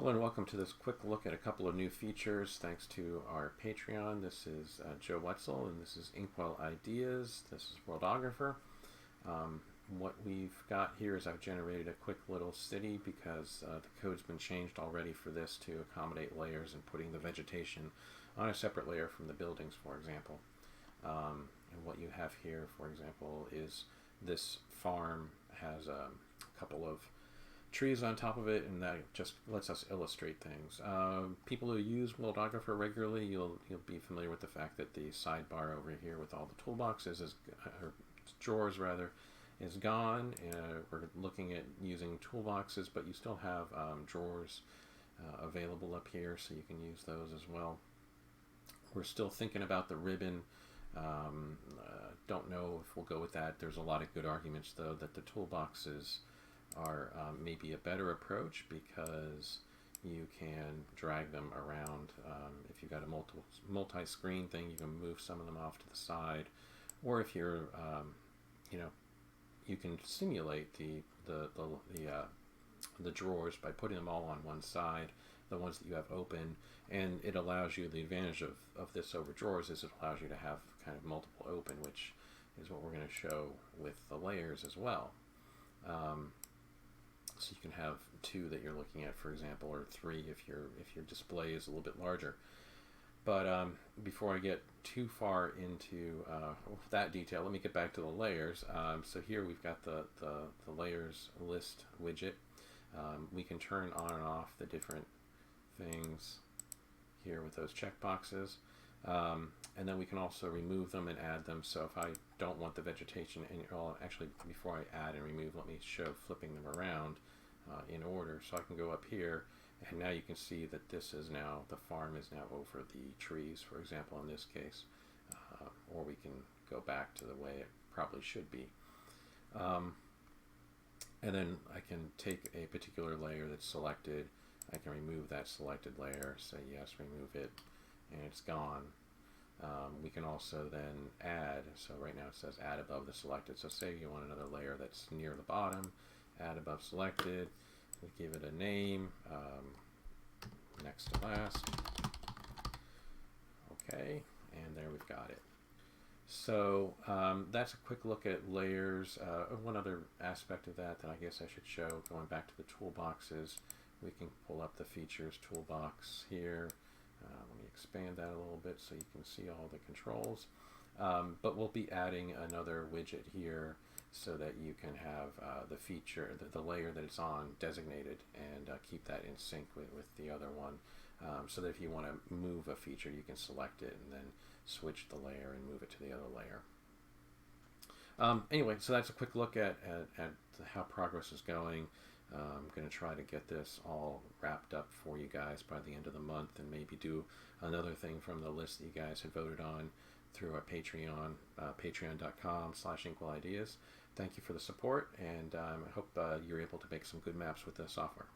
Hello and welcome to this quick look at a couple of new features thanks to our Patreon. This is Joe Wetzel and this is Inkwell Ideas. This is Worldographer. What we've got here is I've generated a quick little city because the code's been changed already for this to accommodate layers and putting the vegetation on a separate layer from the buildings, for example. And what you have here, for example, is this farm has a couple of trees on top of it, and that just lets us illustrate things. People who use Worldographer regularly, you'll be familiar with the fact that the sidebar over here with all the toolboxes or drawers rather, is gone. We're looking at using toolboxes, but you still have drawers available up here, so you can use those as well. We're still thinking about the ribbon. Don't know if we'll go with that. There's a lot of good arguments, though, that the toolboxes are maybe a better approach because you can drag them around. If you've got a multi-screen thing, you can move some of them off to the side, or if you're, you can simulate the drawers by putting them all on one side, the ones that you have open, and it allows you, the advantage of this over drawers is it allows you to have kind of multiple open, which is what we're going to show with the layers as well. So you can have two that you're looking at, for example, or three if your display is a little bit larger. But before I get too far into that detail, let me get back to the layers. So here we've got the layers list widget. We can turn on and off the different things here with those checkboxes. And then we can also remove them and add them. So if I don't want the vegetation, actually before I add and remove, let me show flipping them around in order. So I can go up here, and now you can see that this is now, the farm is now over the trees, for example, in this case. Or we can go back to the way it probably should be. And then I can take a particular layer that's selected. I can remove that selected layer, say yes, remove it, and it's gone. We can also then add, so right now it says add above the selected, so say you want another layer that's near the bottom, add above selected, we give it a name, next to last, okay, and there we've got it. So that's a quick look at layers. One other aspect of that I guess I should show, going back to the toolboxes, we can pull up the features toolbox here. Let me expand that a little bit so you can see all the controls. But we'll be adding another widget here so that you can have the feature, the layer that it's on designated, and keep that in sync with the other one. So that if you want to move a feature, you can select it and then switch the layer and move it to the other layer. Anyway, so that's a quick look at how progress is going. I'm going to try to get this all wrapped up for you guys by the end of the month, and maybe do another thing from the list that you guys had voted on through our Patreon, patreon.com/inkwellideas. Thank you for the support, and I hope you're able to make some good maps with the software.